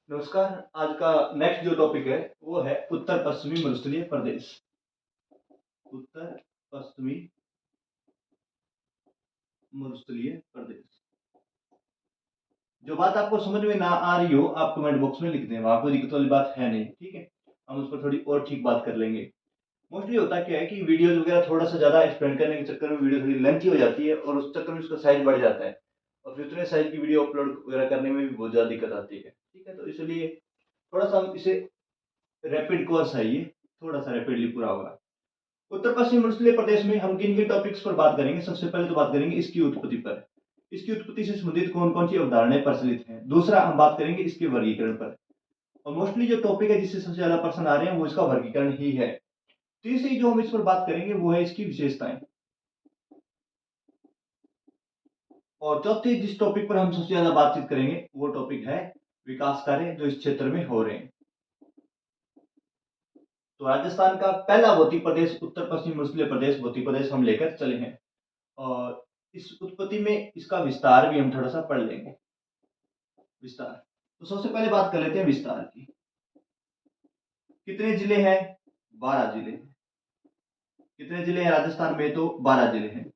नमस्कार। आज का नेक्स्ट जो टॉपिक है वो है उत्तर पश्चिमी मरुस्थलीय प्रदेश। उत्तर पश्चिमी मरुस्थलीय प्रदेश। जो बात आपको समझ में ना आ रही हो आप कमेंट बॉक्स में लिख दें, वहां कोई दिक्कत वाली बात है नहीं, ठीक है। हम उस पर थोड़ी और ठीक बात कर लेंगे। मोस्टली होता क्या है कि वीडियोज वगैरह थोड़ा सा ज्यादा एक्सप्लेन करने के चक्कर में वीडियो थोड़ी लेंथी हो जाती है और उस चक्कर में उसका साइज बढ़ जाता है और फिर उतने साइज की वीडियो अपलोड वगैरह करने में भी बहुत ज्यादा दिक्कत आती है, ठीक है। तो इसलिए थोड़ा सा हम इसे रैपिड कोर्स है, ये थोड़ा सा रैपिडली पूरा होगा। उत्तर पश्चिम मरुस्थलीय प्रदेश में हम किन किन टॉपिक्स पर बात करेंगे। सबसे पहले तो बात करेंगे इसकी उत्पत्ति पर। इसकी उत्पत्ति से संबंधित कौन कौन सी अवधारणाएं प्रचलित हैं। दूसरा हम बात करेंगे इसके वर्गीकरण पर, और मोस्टली जो टॉपिक है जिससे सबसे ज्यादा प्रश्न आ रहे हैं वो इसका वर्गीकरण ही है। तीसरी जो हम इस पर बात करेंगे वो है इसकी विशेषताएं। और चौथी जिस टॉपिक पर हम सबसे ज्यादा बातचीत करेंगे वो टॉपिक है विकास कार्य जो इस क्षेत्र में हो रहे हैं। तो राजस्थान का पहला भौतिक प्रदेश उत्तर पश्चिम मरुस्थलीय प्रदेश भौतिक प्रदेश हम लेकर चले हैं, और इस उत्पत्ति में इसका विस्तार भी हम थोड़ा सा पढ़ लेंगे। विस्तार, तो सबसे पहले बात कर लेते हैं विस्तार की। कितने जिले हैं? 12 जिले। कितने जिले हैं राजस्थान में? तो 12 जिले हैं।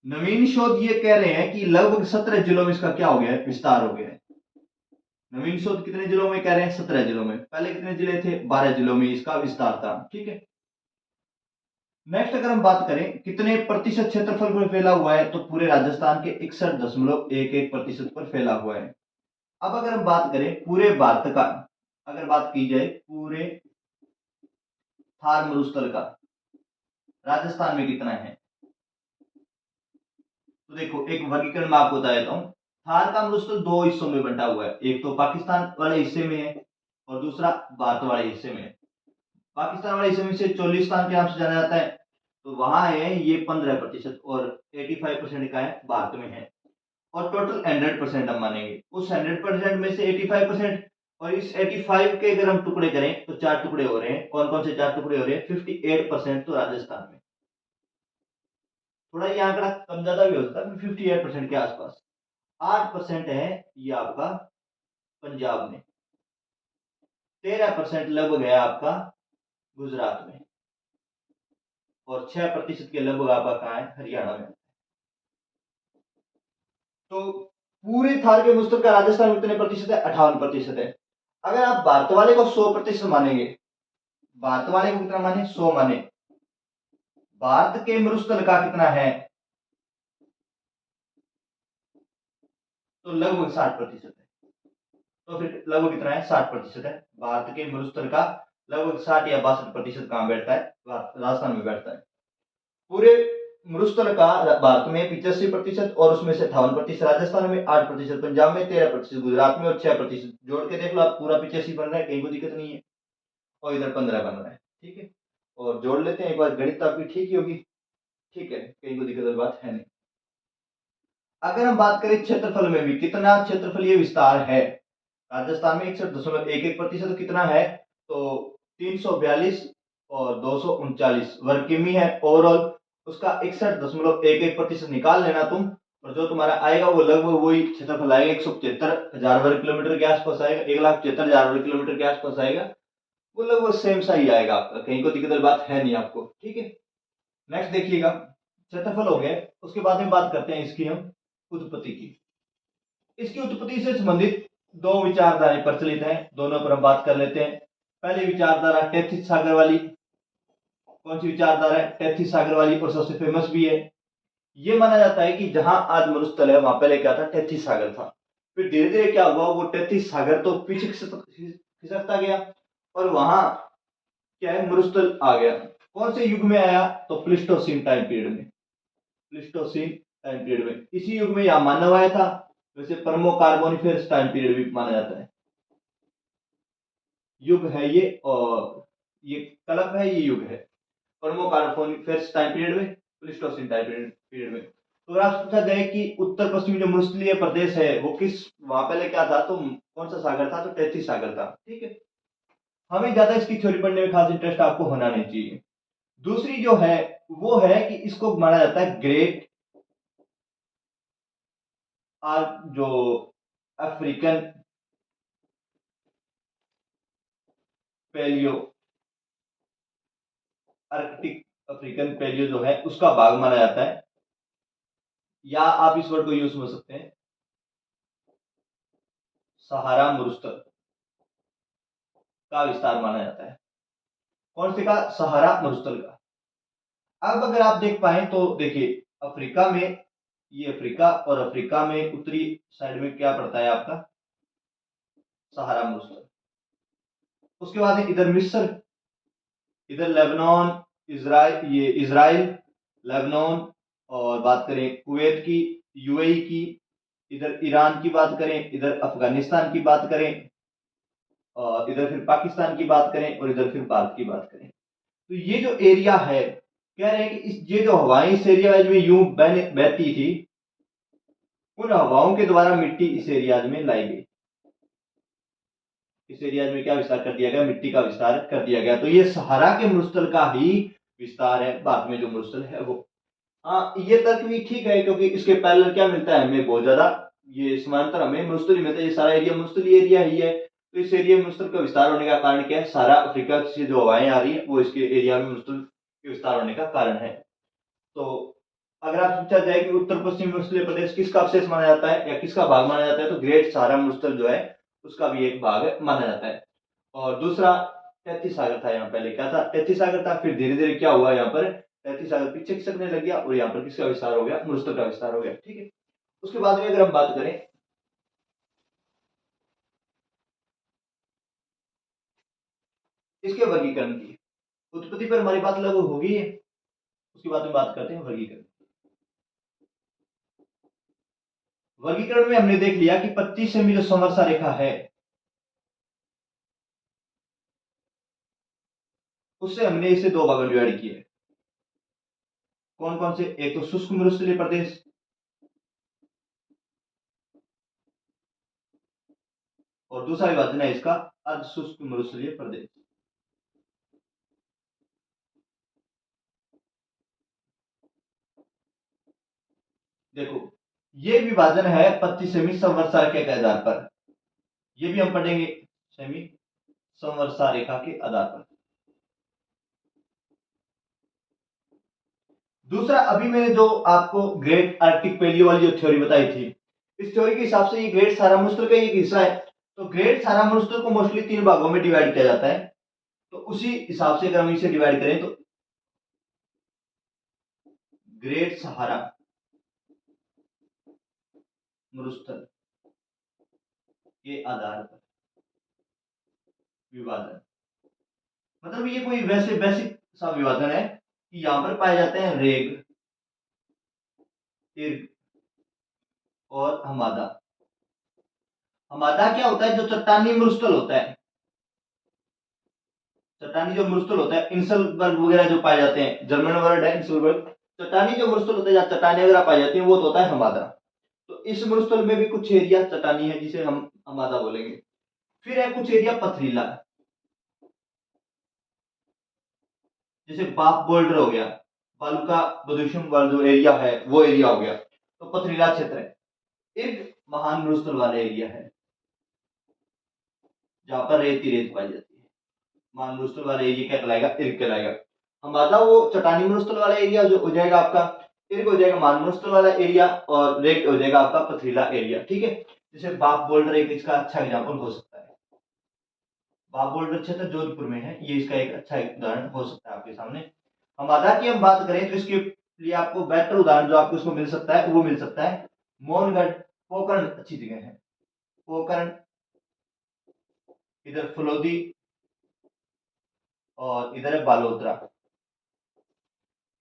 नवीन शोध ये कह रहे हैं कि लगभग 17 जिलों में इसका क्या हो गया है? विस्तार हो गया है। नवीन शोध कितने जिलों में कह रहे हैं? 17 जिलों में। पहले कितने जिले थे? 12 जिलों में इसका विस्तार था, ठीक है। नेक्स्ट अगर हम बात करें कितने प्रतिशत क्षेत्रफल पर फैला हुआ है, तो पूरे राजस्थान के 61.11% पर फैला हुआ है। अब अगर हम बात करें पूरे भारत का, अगर बात की जाए पूरे थार मरुस्थल का, राजस्थान में कितना है, तो देखो एक वर्गीकरण मैं आपको बता देता हूँ। थार का मरुस्थल दो हिस्सों में बंटा हुआ है, एक तो पाकिस्तान वाले हिस्से में है और दूसरा भारत वाले हिस्से में है। पाकिस्तान वाले हिस्से में से चोलिस्तान के नाम से जाना जाता है, तो वहां है ये 15% और 85% का है भारत में है। और टोटल 100% हम मानेंगे, उस 100% में से 85%, और इस 85 के अगर हम टुकड़े करें तो चार टुकड़े हो रहे हैं। कौन कौन से चार टुकड़े हो रहे हैं? 58% तो राजस्थान में, थोड़ा ये आंकड़ा कम ज्यादा भी हो सकता है, 58% के आसपास। 8% है ये आपका पंजाब में, 13% लगभग है आपका गुजरात में, और 6% के लगभग आपका कहाँ है? हरियाणा में। तो पूरे थार के मुस्तक का राजस्थान में कितने प्रतिशत है? 58% है। अगर आप भारत वाले को 100% मानेंगे, भारत वाले को कितना माने? 100 माने। भारत के मरुस्थल का कितना है? तो लगभग 60% है। तो फिर लगभग कितना है? 60% है। भारत के मरुस्थल का लगभग 60 या 62% कहां बैठता है? राजस्थान में बैठता है। पूरे मरुस्थल का भारत में 85% और उसमें से 58% राजस्थान में, 8% पंजाब में, 13% गुजरात में और 6% जोड़ के देख लो आप, पूरा 85 बन रहा है, कहीं कोई दिक्कत नहीं है। और इधर 15 बन रहा है, ठीक है। और जोड़ लेते हैं एक बार, गणित तो आपकी ठीक ही होगी, ठीक है, कहीं कोई दिक्कत वाली बात है नहीं। अगर हम बात करें क्षेत्रफल में भी, कितना क्षेत्रफलीय विस्तार है राजस्थान में? 61.11% कितना है? तो 342 और 239 वर्ग किमी है ओवरऑल। उसका 61.11% निकाल लेना तुम, और जो तुम्हारा आएगा वो लगभग वही क्षेत्रफल आएगा, 175,000 वर्ग किलोमीटर के आसपास आएगा, 1,75,000 वर्ग किलोमीटर के आसपास आएगा। वो लगभग सेम सा ही आएगा आपका, कहीं कोई दिक्कत वाली बात है नहीं आपको, ठीक है। नेक्स्ट देखिएगा, क्षेत्रफल हो गया, उसके बाद में बात करते हैं इसकी हम उत्पत्ति की। इसकी उत्पत्ति से संबंधित दो विचारधाराएं प्रचलित हैं, दोनों पर हम बात कर लेते हैं। पहली विचारधारा टेथिस सागर वाली। कौन सी विचारधारा है? टेथिस सागर वाली, और सबसे फेमस भी है। ये माना जाता है कि जहां आज मरुस्थल है वहां पहले क्या था? टेथिस सागर था। फिर धीरे धीरे क्या हुआ, वो टेथिस सागर तो पीछे खिसकता गया और वहां क्या है? मरुस्थल आ गया। कौन से युग में आया? तो प्लिस्टोसीन टाइम पीरियड में। प्लिस्टोसीन टाइम पीरियड में, इसी युग में यहां मानव आया था। वैसे परमो कार्बोनिफेरस टाइम पीरियड भी माना जाता है, युग है ये, और ये कल्प है, ये युग है। परमो कार्बोनिफेरस टाइम पीरियड में, प्लिस्टोसीन टाइम पीरियड में। तो अगर आप पूछा जाए कि उत्तर पश्चिमी जो मरुस्थलीय प्रदेश है वो किस, वहां पहले क्या था, तो कौन सा सागर था? तो टेथिस सागर था, ठीक है। हमें ज्यादा इसकी थ्योरी पढ़ने में खास इंटरेस्ट आपको होना नहीं चाहिए। दूसरी जो है वो है कि इसको माना जाता है ग्रेट जो African palaeo, arctic African palaeo जो है उसका भाग माना जाता है, या आप इस वर्ड को यूज समझ सकते हैं सहारा मरुस्थल का विस्तार माना जाता है। कौन से का? सहारा मरुस्थल का। अब अगर आप देख पाए तो देखिए अफ्रीका में, ये अफ्रीका और अफ्रीका में उत्तरी साइड में क्या पड़ता है आपका? सहारा मरुस्थल। उसके बाद है इधर मिस्र, इधर लेबनान, इजराइल, ये इजराइल, लेबनान, और बात करें कुवैत की, यूएई की, इधर ईरान की बात करें, इधर अफगानिस्तान की बात करें, और इधर फिर पाकिस्तान की बात करें, और इधर फिर भारत की बात करें। तो ये जो एरिया है, कह रहे हैं कि ये जो हवाएं इस एरिया में यूं बहती थी, उन हवाओं के द्वारा मिट्टी इस एरिया में लाई गई। इस एरिया में क्या विस्तार कर दिया गया? मिट्टी का विस्तार कर दिया गया। तो ये सहारा के मरुस्थल का ही विस्तार है, भारत में जो मरुस्थल है वो। हाँ, ये तर्क भी ठीक है, क्योंकि इसके पैरेलल क्या मिलता है हमें? बहुत ज्यादा ये समांतर हमें मरुस्थल ही मिलता है। ये सारा एरिया मरुस्थलीय एरिया ही है। तो इस एरिया में मरुस्थल का विस्तार होने का कारण क्या है? सारा अफ्रीका से जो हवाएं आ रही है वो इसके एरिया में मरुस्थल के विस्तार होने का कारण है। तो अगर आप पूछा जाए कि उत्तर पश्चिम मरुस्थलीय प्रदेश किसका अवशेष माना जाता है या किसका भाग माना जाता है, तो ग्रेट सहारा मरुस्थल जो है उसका भी एक भाग माना जाता है। और दूसरा तैतीस सागर था, यहाँ पहले क्या था? तैतीस सागर था। फिर धीरे धीरे क्या हुआ, यहाँ पर तैतीस सागर पीछे खिसकने लग गया और यहाँ पर किसका विस्तार हो गया? मरुस्थल का विस्तार हो गया। ठीक है। उसके बाद में अगर हम बात करें इसके वर्गीकरण की, उत्पत्ति पर हमारी बात लगभग होगी है। उसके बाद में बात करते हैं वर्गीकरण। वर्गीकरण में हमने देख लिया कि 25 सेमी जो समवर्षा रेखा है उससे हमने इसे दो भागों में डिवाइड किया है। कौन कौन से? एक तो शुष्क मरुस्थलीय प्रदेश, और दूसरा विभाजन है इसका अर्ध शुष्क मरुस्थलीय प्रदेश। देखो ये विभाजन है 25 सेमी समवर्षा रेखा के आधार पर। ये भी हम पढ़ेंगे सेमी समवर्षा रेखा के आधार पर। दूसरा, अभी मैंने जो आपको ग्रेट आर्कटिक पैलियो वाली जो थ्योरी बताई थी, इस थ्योरी के हिसाब से ये ग्रेट सहारा मरुस्थल का एक हिस्सा है। तो ग्रेट सहारा मरुस्थल को मोस्टली तीन भागों में डिवाइड किया जाता है। तो उसी हिसाब से अगर हम इसे डिवाइड करें तो ग्रेट सहारा मरुस्थल के आधार पर विभाजन, मतलब ये कोई वैसे बेसिक सा विभाजन है कि यहां पर पाए जाते हैं रेग, इर्ग और हमादा। हमादा क्या होता है? जो चट्टानी मरुस्थल होता है, चट्टानी जो मरुस्थल होता है, इंसलबर्ग वगैरह जो पाए जाते हैं, जर्मन वर्ड है इंसलबर्ग। चट्टानी जो मरुस्थल होता है जहाँ चट्टानी वगैरह पाई जाती है वो तो होता है हमादा। तो इस मरुस्थल में भी कुछ एरिया चट्टानी है जिसे हम हमादा बोलेंगे। फिर है कुछ एरिया पथरीला, जैसे बाप बोल्डर हो गया, बालू का बदूशम वाला जो एरिया है वो एरिया हो गया, तो पथरीला क्षेत्र है। इर्ग महान मरुस्थल वाला एरिया है जहां पर रेत ही रेत पाई जाती है। महान मरुस्थल वाला एरिया क्या कहलाएगा? इर्ग कहलाएगा। हमादा वो चट्टानी मरुस्थल वाला एरिया जो हो जाएगा आपका, इर्ग हो जाएगा महान मरुस्थल वाला एरिया, और रेत हो जाएगा आपका पथरीला एरिया। ठीक है। जैसे बाप बोल्डर एक इसका अच्छा एग्जाम्पल हो सकता है। बाप बोल्डर क्षेत्र जोधपुर में है, ये इसका एक अच्छा उदाहरण हो सकता है आपके सामने। हमादा की हम बात करें तो इसके लिए आपको बेटर उदाहरण जो आपको इसको मिल सकता है वो मिल सकता है मोहनगढ़। पोकरण अच्छी जगह है, पोकरण, इधर फलोदी, और इधर है बालोतरा।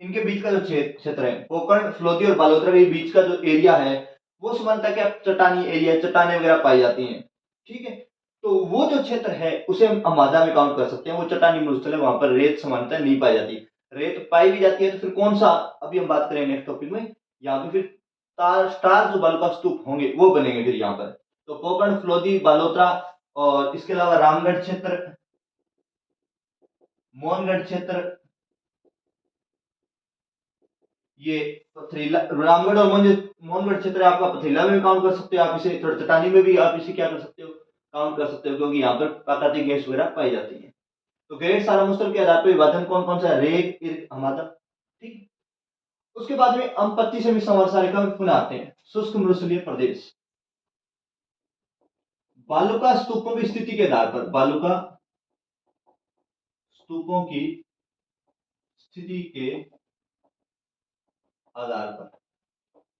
इनके बीच का जो क्षेत्र है, पोकरण, फलोदी और बालोतरा के बीच का जो एरिया है वो समानता क्या? चट्टानी एरिया, चट्टाने वगैरह पाई जाती हैं। ठीक है। तो वो जो क्षेत्र है उसे हम हमादा में काउंट कर सकते हैं। वो चट्टानी मरुस्थल है, वहां पर रेत समानता नहीं पाई जाती। रेत पाई भी जाती है तो फिर कौन सा? अभी हम बात करें नेक्स्ट टॉपिक में, यहाँ पे फिर तार स्टार जो बालू का स्तूप होंगे वो बनेंगे फिर यहाँ पर। तो पोकरण, फलोदी, बालोतरा, और इसके अलावा रामगढ़ क्षेत्र, मोहनगढ़ क्षेत्र, ये पथरीला, रामगढ़ और मोहनगढ़ क्षेत्र आपका पथरीला में भी काउंट कर सकते हो आप इसे, थोड़ा चट्टानी में भी आप इसे क्या कर सकते हो? काउंट कर सकते हो, क्योंकि यहाँ पर प्राकृतिक गैस वगैरह पाई जाती है। तो ग्रेड सारा मुस्तल के आधार पर विभाजन कौन कौन सा है? रेग, इर्ग, हमादा। ठीक। उसके बाद में हम 25वें संवर्षा रेखा में पुनः आते हैं। शुष्क मरुस्थलीय प्रदेश। बालुका स्तूपों की स्थिति के आधार पर, बालुका स्तूपों की स्थिति के आधार पर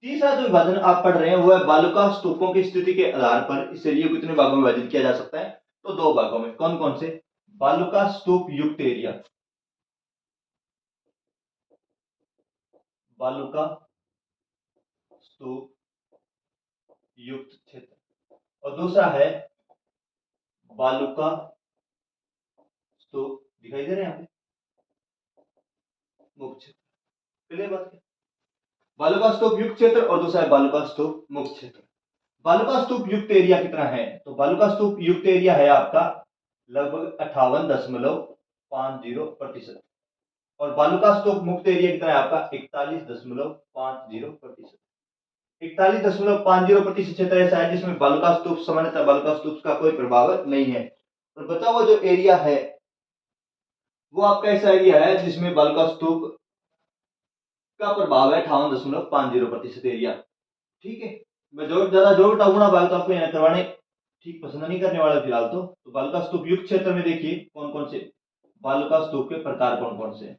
तीसरा जो विभाजन आप पढ़ रहे हैं वो है बालुका स्तूपों की स्थिति के आधार पर इस एरिया को कितने भागों में विभाजित किया जा सकता है? तो दो भागों में। कौन कौन से? बालुका स्तूप युक्त एरिया, बालुका स्तूप युक्त क्षेत्र, और दूसरा है बालुका स्तूप, दिखाई दे रहे हैं यहाँ पे, मुक्त क्षेत्र। क्लियर बात है? बालुका स्तूप युक्त क्षेत्र और दूसरा है बालुका स्तूप मुक्त क्षेत्र। बालुका स्तूप युक्त एरिया कितना है? तो बालुका स्तूप युक्त एरिया है आपका लगभग 58.50%, और बालुका स्तूप मुक्त एरिया कितना है आपका? 41.50%। 41.50% क्षेत्र ऐसा है जिसमें बालुका स्तूप, सामान्यतः बालुका स्तूप का कोई प्रभाव नहीं है। और बचा हुआ जो एरिया है वो आपका ऐसा एरिया है जिसमें बालुका स्तूप का प्रभाव है 58.50% एरिया। ठीक है। मैं ज्यादा जोर टाऊंगा बात तो आपको यहाँ करवाने ठीक पसंद नहीं करने वाला फिलहाल। तो बालुका स्तूप युक्त क्षेत्र में देखिए कौन कौन से बालुका स्तूप के प्रकार कौन कौन से हैं।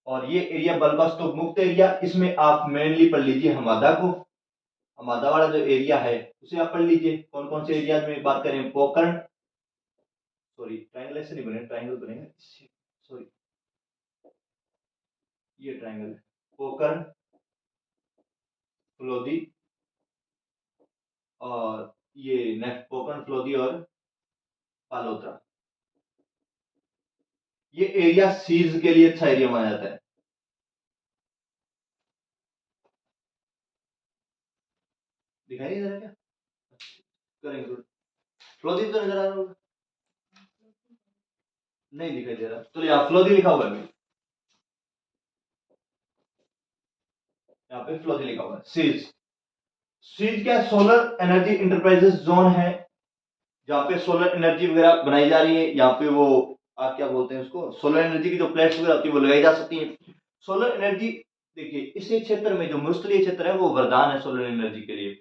और ये एरिया बालुका स्तूप मुक्त एरिया, इसमें आप मेनली पढ़ लीजिए हमादा को, हमादा वाला जो एरिया है उसे आप पढ़ लीजिए। कौन कौन से एरिया में बात करें? पोकरण, सॉरी ट्रायंगल ऐसे नहीं बने, ट्रायंगल बनेगा, सॉरी ये ट्रायंगल है। पोकरण, फ्लोदी, और ये नेक्स्ट पोकरण, फ्लोदी और पालोत्रा। ये एरिया सीज के लिए अच्छा एरिया माना जाता है। दिखाई नहीं दे रहा क्या? करेंगे फ्लोदी तो नजर आ रहा होगा, नहीं दिखाई दे रहा। तो यहाँ फ्लोदी लिखा हुआ है, यहाँ पे फ्लोदी लिखा हुआ है। सीज, सीज क्या? सोलर एनर्जी इंटरप्राइजेस जोन है, जहाँ पे सोलर एनर्जी वगैरह बनाई जा रही है। यहाँ पे वो आप क्या बोलते हैं उसको, सोलर एनर्जी की जो प्लेट्स वगैरह होती है वो लगाई जा सकती है। सोलर एनर्जी देखिए इस क्षेत्र में जो मरुस्थलीय क्षेत्र है वो वरदान है सोलर एनर्जी के लिए।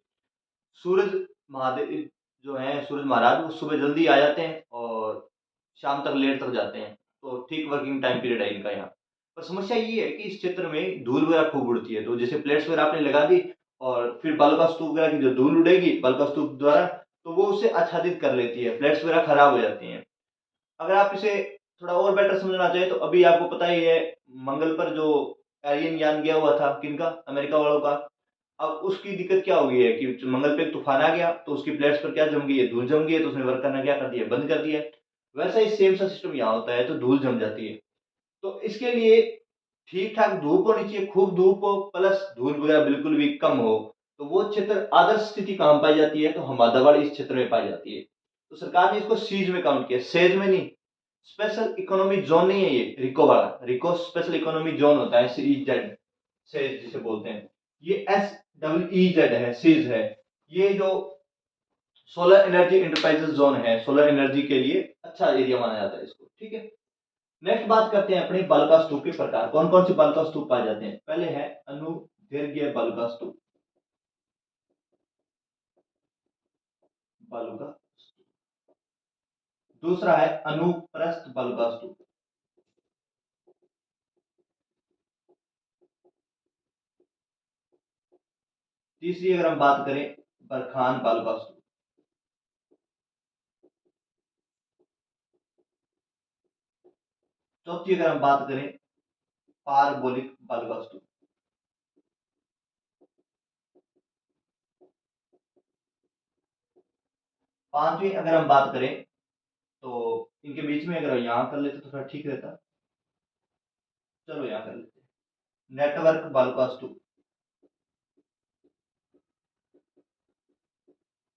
सूरज महादेव जो है, सूरज महाराज, वो सुबह जल्दी आ जाते हैं और शाम तक लेट तक जाते हैं, तो ठीक वर्किंग टाइम पीरियड है इनका यहाँ। पर समस्या ये है कि इस क्षेत्र में धूल वगैरह खूब उड़ती है, तो जैसे प्लेट्स वगैरह आपने लगा दी और फिर बालुका स्तूप वगैरह की जो धूल उड़ेगी बालुका स्तूप द्वारा, तो वो उसे आच्छादित कर लेती है, प्लेट्स वगैरह खराब हो जाती हैं। अगर आप इसे थोड़ा और बेटर समझना चाहें तो अभी आपको पता ही है मंगल पर जो एरियन यान गया हुआ था, किनका? अमेरिका वालों का। अब उसकी दिक्कत क्या हो गई है कि मंगल पे एक तूफान आ गया तो उसकी प्लेट्स पर क्या जम गई है? धूल जम गई है, तो उसने वर्क करना क्या कर दिया? बंद कर दिया। वैसा ही सेम सा सिस्टम यहाँ होता है, तो धूल जम जाती है। तो इसके लिए ठीक ठाक धूप होनी चाहिए, खूब धूप हो प्लस धूल वगैरह बिल्कुल भी कम हो। तो वो क्षेत्र आदर्श स्थिति कहाँ पाई जाती है? तो हमादाबाद इस क्षेत्र में पाई जाती है। तो सरकार ने इसको सीज में काउंट किया, सेज में नहीं। स्पेशल इकोनॉमिक जोन नहीं है ये रिको वाला, रिको स्पेशल इकोनॉमिक जोन होता है, सीईजेड सेज जिसे बोलते हैं। ये SEEZ है, सीज है। ये जो सोलर एनर्जी इंटरप्राइजेस जोन है, सोलर एनर्जी के लिए अच्छा एरिया माना जाता है इसको। ठीक है। नेक्स्ट बात करते हैं अपने बालुका स्तूप के प्रकार, कौन कौन से बालुका स्तूप पाए जाते हैं। पहले है अनुदैर्घ्य बालुका स्तूप, बालुका। दूसरा है अनुप्रस्थ बालुका स्तूप। तीसरी अगर हम बात करें बरखान बालुका स्तूप। चौथी अगर हम बात करें पारबोलिक बालुका स्तूप। पांचवी अगर हम बात करें तो इनके बीच में अगर यहां कर लेते तो थोड़ा ठीक रहता। चलो यहां कर लेते हैं नेटवर्क बालुका स्तूप,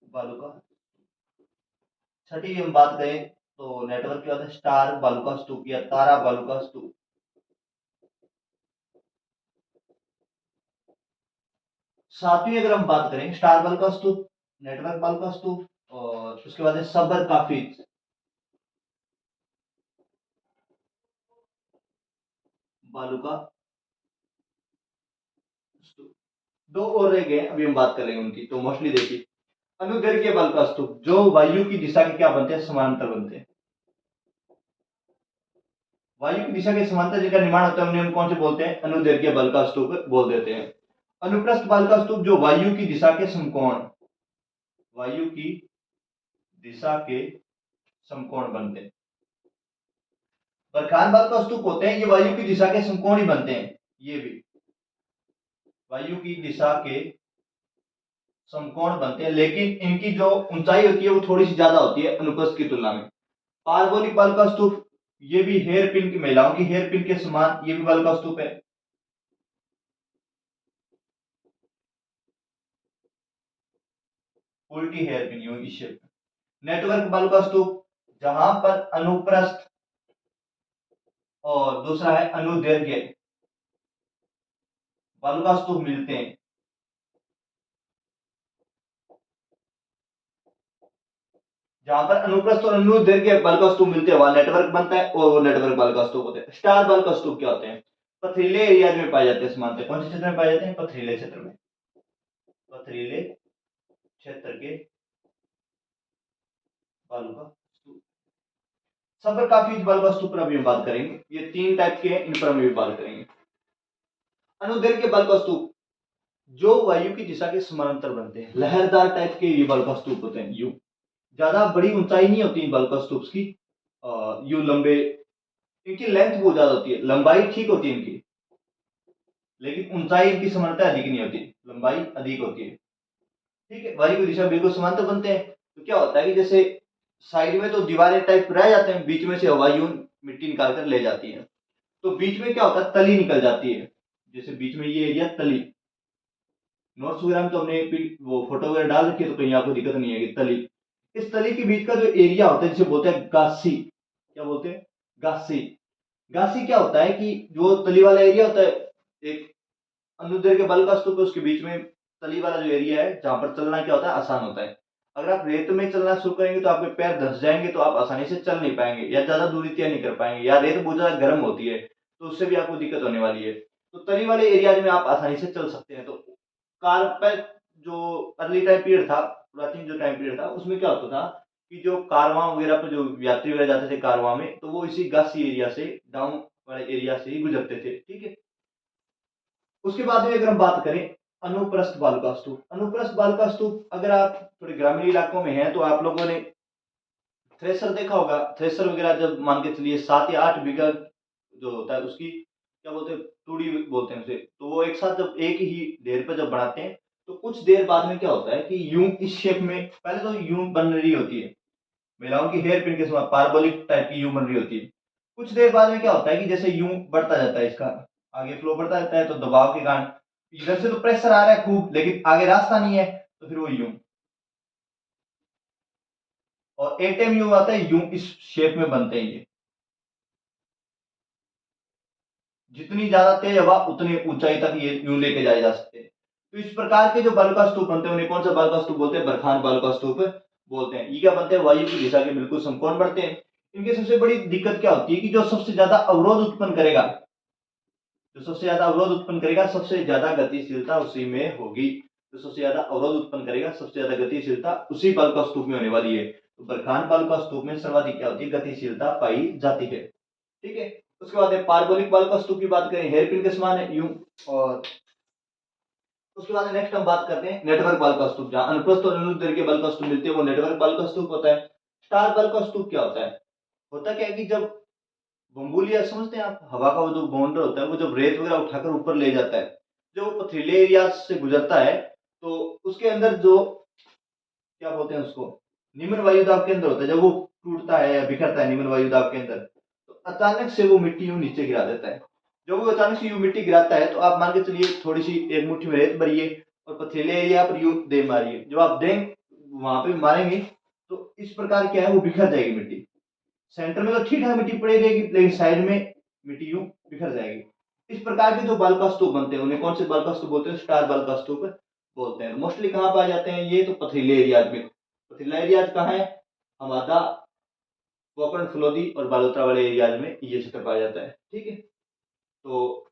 बालुका। छठी हम बात करें तो नेटवर्क के बाद है स्टार बालुका स्तूप या तारा बालुका स्तूप। सातवीं अगर हम बात करें स्टार बालुका स्तूप, नेटवर्क बालुका स्तूप और उसके बाद है सबर काफी बालू का स्तूप। दो और रह गए, अभी हम बात करेंगे उनकी, तो मोस्टली देखिए अनुदैर्घ्य बल का स्तूप, जो वायु की दिशा के क्या बनते हैं, समांतर बनते हैं। वायु की दिशा के समांतर जिनका निर्माण होता है उन्हें हम कौन से बोलते हैं, अनुदैर्घ्य बल का स्तूप बोल देते हैं। अनुप्रस्थ बल का स्तूप, जो वायु की दिशा के समकोण, वायु की दिशा के समकोण बनते हैं। बरखान बल का स्तूप होते हैं, ये वायु की दिशा के समकोण ही बनते हैं। ये भी वायु की दिशा के समकोण बनते हैं, लेकिन इनकी जो ऊंचाई होती है वो थोड़ी सी ज्यादा होती है अनुप्रस्थ की तुलना में। पार्बोलिक बल का स्तूप, ये भी हेयर पिन की, महिलाओं की हेयर पिन के समान ये भी बल का स्तूप है। उल्टी हेयर पिन यूं इस शेप में। नेटवर्क बल का स्तूप, जहां पर अनुप्रस्थ और दूसरा है अनुदैर्घ्य बल का स्तूप मिलते हैं। जहां पर अनुप्रस्थ और अनुदैर्घ्य बल का स्तूप मिलते हैं वहां नेटवर्क बनता है, और वो नेटवर्क बल का स्तूप होते हैं। स्टार बल का स्तूप क्या होते हैं, पथरीले एरियाज में पाए जाते हैं। समानते कौन से क्षेत्र में पाए जाते हैं, पथरीले क्षेत्र में। पथरीले क्षेत्र के बल का स्तूप। सबर काफी बल का स्तूप पर अभी हम बात करेंगे। ये तीन टाइप के हैं, इन पर हम भी बात करेंगे। अनुदैर्घ्य बल का स्तूप, जो वायु की दिशा के समानांतर बनते हैं, लहरदार टाइप के ये बल का स्तूप होते हैं। यू ज्यादा बड़ी ऊंचाई नहीं होती इन बल का स्तूप की, यू लंबे, इनकी लेंथ बहुत ज्यादा होती है, लंबाई ठीक होती है इनकी, लेकिन ऊंचाई इनकी समानता अधिक नहीं होती, लंबाई अधिक होती है। ठीक है, वायु की दिशा बिल्कुल समांतर बनते हैं। तो क्या होता है कि जैसे साइड में तो दीवारें टाइप रह जाते हैं, बीच में से हवा यूं मिट्टी निकाल कर ले जाती है, तो बीच में क्या होता है, तली निकल जाती है। जैसे बीच में ये एरिया तली, नोट्स वगैरह में तो हमने वो फोटो वगैरह डाल रखी है, तो कहीं आपको दिक्कत नहीं है। तली, इस तली के बीच का जो एरिया होता है जिसे बोलते हैं गासी, क्या बोलते हैं, गासी। गासी क्या होता है कि जो तली वाला एरिया होता है, एक अनुदैर्घ्य बल का स्तूप है, उसके बीच में तली वाला जो एरिया है जहां पर चलना क्या होता है, आसान होता है। अगर आप रेत में चलना शुरू करेंगे तो आपके पैर धंस जाएंगे, तो आप आसानी से चल नहीं पाएंगे, या ज्यादा दूरी तय नहीं कर पाएंगे, या रेत बहुत ज्यादा गर्म होती है तो उससे भी आपको दिक्कत होने वाली है। तो तली वाले एरिया में आप आसानी से चल सकते हैं। तो कारपेट जो अर्ली टाइम पीरियड था, प्राचीन जो टाइम पीरियड था, उसमें क्या होता था कि जो कारवां वगैरह पे जो यात्री वगैरह जाते थे कारवां में, तो वो इसी गासी एरिया से, डाउन वाले एरिया से ही गुजरते थे। ठीक है, उसके बाद में अगर हम बात करें अनुप्रस्थ बालू का स्तूप। अनुप्रस्थ बालू का स्तूप, अगर आप थोड़े ग्रामीण इलाकों में हैं तो आप लोगों ने थ्रेसर देखा होगा। थ्रेसर वगैरह जब मान के चलिए 7 या 8 बीघा जो होता है उसकी क्या बोलते हैं, तूड़ी बोलते हैं उसे, तो वो एक साथ जब एक ही ढेर पर जब बनाते हैं, तो कुछ देर बाद में क्या होता है कि यूं इस शेप में, पहले तो यूं बन रही होती है, महिलाओं की हेयर पिन के समान पार्बोलिक टाइप की यूं बन रही होती है। कुछ देर बाद में क्या होता है कि जैसे यूं बढ़ता जाता है, इसका आगे फ्लो बढ़ता जाता है, तो दबाव के कारण इधर से तो प्रेशर आ रहा है खूब, लेकिन आगे रास्ता नहीं है, तो फिर वो यूं, और एक टाइम यूं आता है, यूं इस शेप में बनते हैं ये। जितनी ज्यादा तेज हवा उतनी ऊंचाई तक ये यूं लेके जाए जा सकते हैं। तो इस प्रकार के जो बल का स्तूप बनते हैं उन्हें कौन सा बल का स्तूप बोलते हैं, बरखान बल का स्तूप बोलते हैं। ये क्या बनते हैं, वायु की दिशा के बिल्कुल समकोण बढ़ते हैं। इनकी सबसे बड़ी दिक्कत क्या होती है कि जो सबसे ज्यादा अवरोध उत्पन्न करेगा, जो सबसे ज्यादा अवरोध उत्पन्न करेगा, सबसे ज्यादा गतिशीलता उसी में होगी। जो सबसे ज्यादा अवरोध उत्पन्न करेगा, सबसे ज्यादा गतिशीलता उसी बल का स्तूप में होने वाली है। तो बरखान बल का स्तूप में सर्वाधिक क्या होती है, गतिशीलता पाई जाती है। ठीक है, उसके बाद पार्बोलिक बल का स्तूप की बात करें, हेयरपिन के समान है यूं। और उसके बाद नेक्स्ट हम बात करते हैं नेटवर्क बल का स्तूप, जहां अनुप्रस्थ और अनुदैर्घ्य बल का स्तूप मिलते हैं, वो नेटवर्क बल का स्तूप होता है। स्टार बल का स्तूप क्या होता है, होता क्या है कि जब बम्बूलिया समझते हैं आप, हवा का वो जो बाउंडर होता है, वो जब रेत वगैरह उठाकर ऊपर ले जाता है, जो पथरीले एरिया से गुजरता है, तो उसके अंदर जो क्या बोलते हैं उसको, निम्न वायुदाब के अंदर होता है, जब वो टूटता है या बिखरता है निम्न वायुदाब के अंदर, तो अचानक से वो मिट्टी यूं नीचे गिरा देता है। जब वो अचानक से यूं मिट्टी गिराता है, तो आप मान के चलिए थोड़ी सी एक मुट्ठी में रेत भरिए और पथरीले एरिया पर यूं दे मारिए, जब आप दें वहां पे मारेंगे, तो इस प्रकार क्या है, वो बिखर जाएगी मिट्टी। सेंटर में तो ठीक ठाक मिट्टी पड़ी रहेगी, लेकिन साइड में मिट्टी यूं बिखर जाएगी। इस प्रकार के जो बल का स्तूप बनते हैं उन्हें कौन से बल का स्तूप बोलते हैं, स्टार बल का स्तूप बोलते हैं। मोस्टली कहाँ पाए जाते हैं ये, तो पथरीले एरिया में, पथरीला एरियाज कहाँ है? हमादा, कोकण, फलोदी और बालोतरा वाले एरियाज में ये क्षेत्र पाया जाता है। ठीक है, तो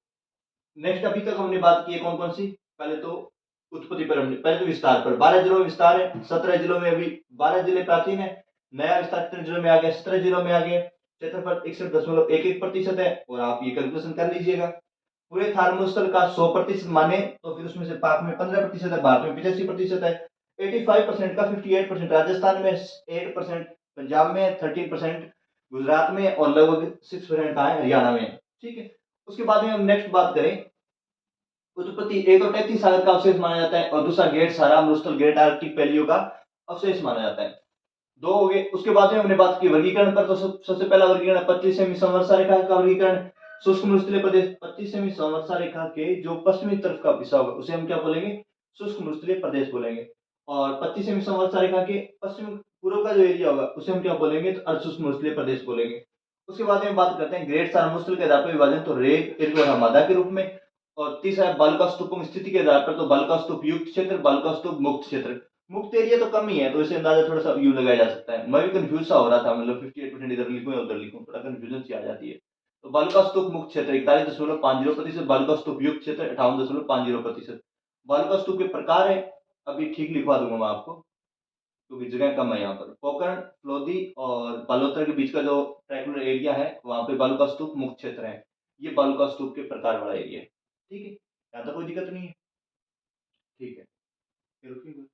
नेक्स्ट अभी तक हमने बात की है कौन कौन सी? पहले तो उत्पत्ति पर हमने, पहले तो विस्तार पर 12 जिलों में विस्तार है, 17 जिलों में अभी 12 जिले प्राचीन है, नया विस्तार कितने जिलों में आ गया? 17 जिलों में आ गया। क्षेत्रफल 61.11% है, और आप ये कैलकुलेशन कर लीजिएगा। पूरे थार मरुस्थल का 100% माने तो फिर उसमें से पाक में 15% है, भारत में 85% है, 85% का 58% राजस्थान में, 8% पंजाब में, 13% गुजरात में, और लगभग 6% कहाँ है? हरियाणा में। ठीक है, उसके बाद में हम नेक्स्ट बात करें, उत्पत्ति एक तो 33 सागर का अवशेष माना जाता है, और दूसरा ग्रेट सारा मरुस्थल, ग्रेट आर्कटिक पैलियो का अवशेष माना जाता है। दो हो गए। उसके बाद में हमने बात की वर्गीकरण पर, तो सबसे पहला वर्गीकरण 25 सेमी संवत्सर रेखा का वर्गीकरण। शुष्क मरुस्थलीय प्रदेश 25 सेमी संवत्सर रेखा के जो पश्चिमी तरफ का हिस्सा होगा उसे हम क्या बोलेंगे? शुष्क मरुस्थलीय प्रदेश बोलेंगे। और 25 सेमी संवत्सर रेखा के पश्चिम पूर्व का जो एरिया होगा उसे हम क्या बोलेंगे? तो अर्धशुष्क मरुस्थलीय प्रदेश बोलेंगे। उसके बाद में बात करते हैं ग्रेट सारा मरुस्थल के आधार पर विभाजन, तो रेग, इर्ग और हमादा के रूप में। और तीसरा है बालुका स्तूपों की स्थिति के आधार पर, तो बालुका स्तूप युक्त क्षेत्र, बालुका स्तूप मुक्त क्षेत्र। मुक्त एरिया तो कम ही है, तो इसे अंदाजा थोड़ा सा यू लगाया जा सकता है। मैं भी कंफ्यूज सा हो रहा था, मतलब 58% इधर लिखूं या उधर लिखूं, थोड़ा कंफ्यूजन सी आ जाती है। तो बालुका स्तूप मुक्त क्षेत्र 41.50%, बालुका स्तूप युक्त क्षेत्र 58.50%। बालुका स्तूप के प्रकार है, अभी ठीक लिखवा दूंगा मैं आपको क्योंकि जगह कम है यहाँ पर। पोखरण, लोधी और बालोतर के बीच का जो ट्रायंगुलर एरिया है वहां पे बालुका स्तूप मुक्त क्षेत्र है। ये बालुका स्तूप के प्रकार वाला एरिया है। ठीक है, यहाँ तक कोई दिक्कत नहीं है? ठीक है, फिर रुकिए।